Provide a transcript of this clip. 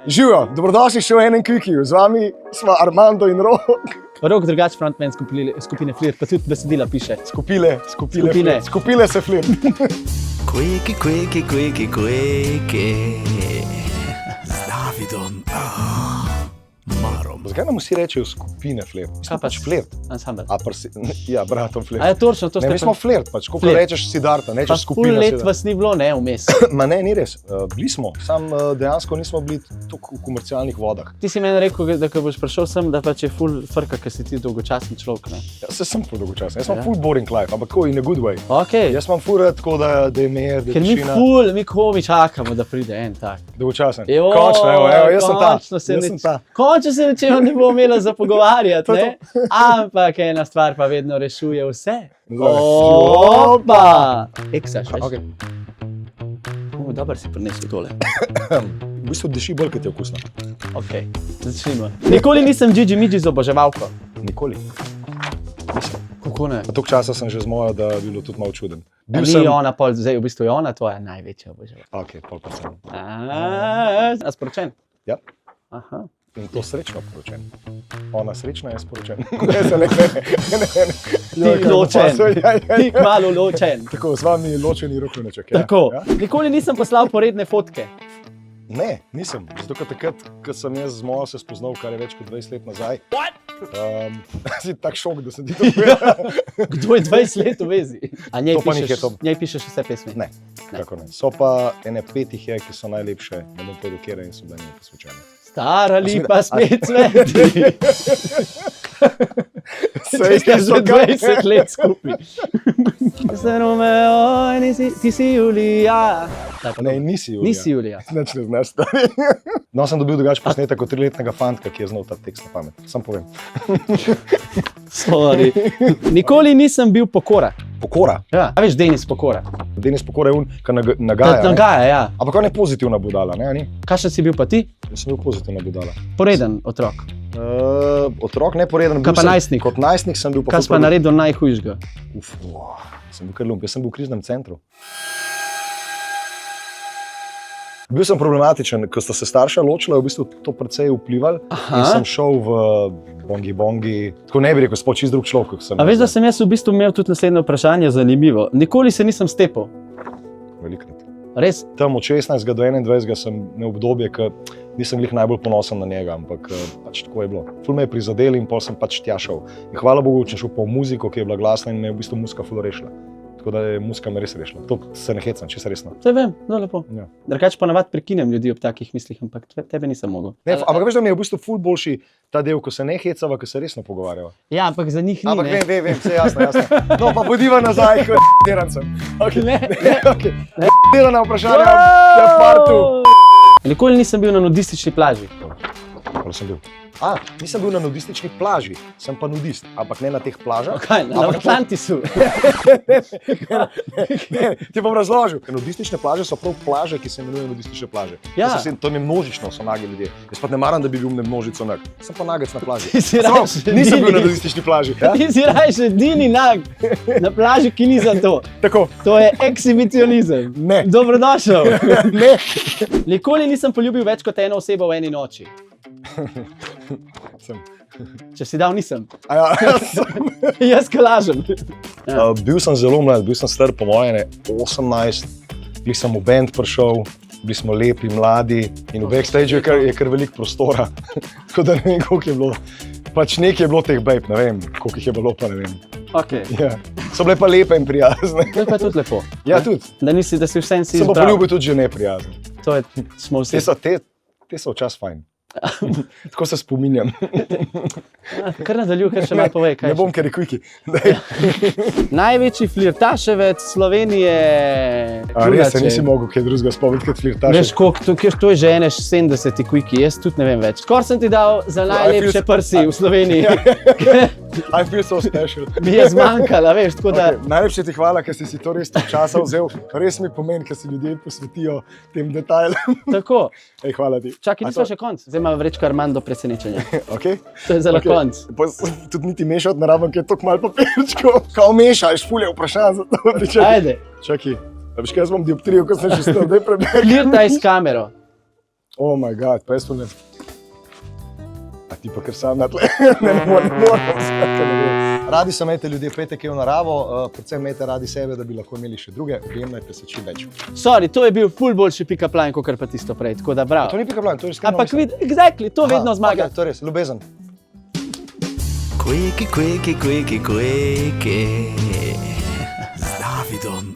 Živijo, dobrodošli še v enem Quickiu, z vami smo Armando in Rok. Rok drugač frontman skupine Flirt, pa tudi besedila piše. Skupile se Flirt. Quickie. Z Davidom Marom. Zakaj nam vsi rečejo skupine Flirt? Kaj pač? Flirt. Ansambel. Ja, bratom Flirt. A je točno, to Ne, mi smo Flirt, pač, koliko rečeš Siddharta, Pa rečeš ful skupina let Siddharta. vas ni bilo, ne, vmes. Ma ne, ni res. Bili smo, sam dejansko nismo bili toliko v komercialnih vodah. Ti si meni rekel, da ko boš prišel sem, da pač je ful frka, ker si ti dolgočasni človek, ne? Ja, se sem ful dolgočasen, jaz imam Ja. ful boring life, ampak tako in a good way. Okej, Jaz imam ful rad tako, da je mir, da je ker mi tišina. mi komi čakamo, da pride en tak. Dolgočasen. Joj, Končno, evo, jaz sem ta. končno se Jaz ne- sem ta. Končno se nečem ne bo imela za pogovarjati, To je ne? Ampak ena stvar pa vedno rešuje vse. Zdaj. Opa! Eksa, še. Okay. Dobar si prinesel tole. V bistvu diši bolj, kot je okusno. Ok, začnimo. Nikoli nisem Gigi Midži z oboževalko. Nikoli. Nisem. Kako ne? Pa toliko časa sem že z mojo, da bi bilo tudi malo čuden. A ni ona pol, zdaj v bistvu je ona tvoja največja oboževalka. Ok, pol pa sem. A sporočen? Ja. Aha. In to srečno poročen. Ona srečna, jaz poročen. Ti ločen. Ti kmalu ločen. Tako, z vami ločeni rokovneček. Ja? Tako. Ja? Nikoli nisem poslal poredne fotke. Ne, nisem. Zato, ker takrat, ko sem jaz z mojo se spoznal, kar je več kot 20 let nazaj. Si tak šok, da sem ti to povedal. Kdo je 20 let v vezi? A njej To pa ni hitom. pišeš vse pesmi? Ne, kako ne. So pa ene 5 jih je, ki so najlepše, ne bom povedal, kere in so bile njej posvečene. Stara lipa spet cveti. Sej, Ste že 20 let skupaj. Zdaj Romeo, ti si Julija. Ne, nisi Julija. Nisi Julija. Nič ne znaš, stari. No, sem dobil drugače posnetek od 3-letnega fantka, ki je znal ta tekst na pamet. Sam povem. Sorry. Nikoli nisem bil pokora. Pokora. Ja. A veš, Denis pokora. Denis Pokora je un, ki nagaja. ne? Nagaja, ja. Ampak on je pozitivna budala, ne? Ni? Kakšen si bil pa ti? Jaz sem bil pozitivna budala. Poreden otrok. Otrok neporeden. Kaj pa najstnik? Kot najstnik sem bil pa Kaj si pa naredil najhujšega? Sem bil kar lump, jaz sem bil v kriznem centru. Bil sem problematičen, ko sta se starša ločila, je v bistvu to precej vplivalo. In sem šel v bongi, tako ne bi rekel, sploh čist drug človek. kot sem A jaz. veš, da sem jaz v bistvu imel tudi naslednje vprašanje, zanimivo. Nikoli se nisem stepal. Velikrat. Res? Tam od 16 do 21 sem imel obdobje, ko nisem glih najbolj ponosen na njega, ampak pač tako je bilo. Ful me je prizadel in pol sem pač tja šel. In hvala Bogu, če šel po muziko, ki je bila glasna in me je v bistvu muzika ful rešila. Tako da je muzika me res rešila. To se ne hecam, čisto resno. Saj vem, zelo lepo. Ja. Drugače pa navad prekinem ljudi ob takih mislih, ampak tebe nisem mogel. Ne, ampak veš, da mi je v bistvu ful boljši ta del, ko se ne hecava, ko se resno pogovarjava. Ja, ampak za njih ni, Ampak ne? vem, vse jasno. No, pa pojdiva nazaj, ko deran sem. Okay. Ne, Okay. Dela na vprašanje, da je partu. Nikoli nisem bil na nudistični plaži. Kako sem bil? Nisem bil na nudistični plaži, sem pa nudist, ampak ne na teh plažah. Kaj, na Atlantisu? Ne, ti bom razložil. Nudistične plaže so prav plaže, ki se imenujejo nudistične plaže. Ja. To je množično, so nagi ljudje. Jaz pa ne maram, da bi bil množico nag. Sem pa nagec na plaži. Ti si Samo, rajši nisem bil na edini. nudistični plaži. Ja? Ti si rajši edini nag na plaži, ki ni za to. Tako, To je ekshibicionizem. Ne. Dobrodošel. ne. Nikoli nisem poljubil več kot eno osebo v eni noči. Sem. Če si dal, nisem. Ja, sem. Jaz kolažem. Ja. Bil sem zelo mlad, bil sem star po moje ne 18, bil sem v band prišel, bili smo lepi, mladi in v backstageu je kar veliko prostora. Tako da ne vem, koliko je bilo. Pač nekaj je bilo teh babe, ne vem, koliko jih je bilo, pa ne vem. Okay. Ja. So bile pa lepe in prijazne. To je pa tudi lepo. Ja, tudi. Da si vsem si Sem pa izbral. poljubil tudi že neprijazne. To je, smo vsi. Te so včasih fajn. Tako se spominjam. Kar nadaljuj, kar še malo povej. Kaj Ne bom, ker je kviki. Največji flirtaševec Slovenije. Res se nisi mogel kaj drugega spomniti, kot flirtaš. Veš, to je že ene 70 kviki, jaz tudi ne vem več. Skor sem ti dal za najlepše prsi v Sloveniji. I feel so special. Mi je zmanjkalo, veš, tako da... Okay, najlepše ti hvala, ker si to res toliko časa vzel. Res mi pomeni, ker si ljudje posvetijo tem detajlom. Tako. Ej, hvala ti. Čakaj, nismo še konc. Zdaj ima vrečka Armando presenečenja. Okay? To je zelo konc. Tudi niti mešati ne rabim, ker je toliko malo papirčkov. Kao mešaš, ful je vprašanj za to. Ajde. Čakaj, a veš kaj, jaz bom dioptrijo, ko sem še stal, daj preberem. Flirtaj s kamero. Oh moj bog, pa jaz to ne. A ti pa ker sam na tle, ne morem vsake ne vem. Radi se imejte ljudje, pejte kje v naravo, predvsem imejte radi sebe, da bi lahko imeli še druge, objemljajte se čim več. Sorry, to je bil ful boljši pick-up line, kot pa tisto prej, tako da bravo. To ni pick-up line, to je iskreno. Ampak exactly, to vedno zmaga. Okay, to je res, ljubezen. Quake z Davidom.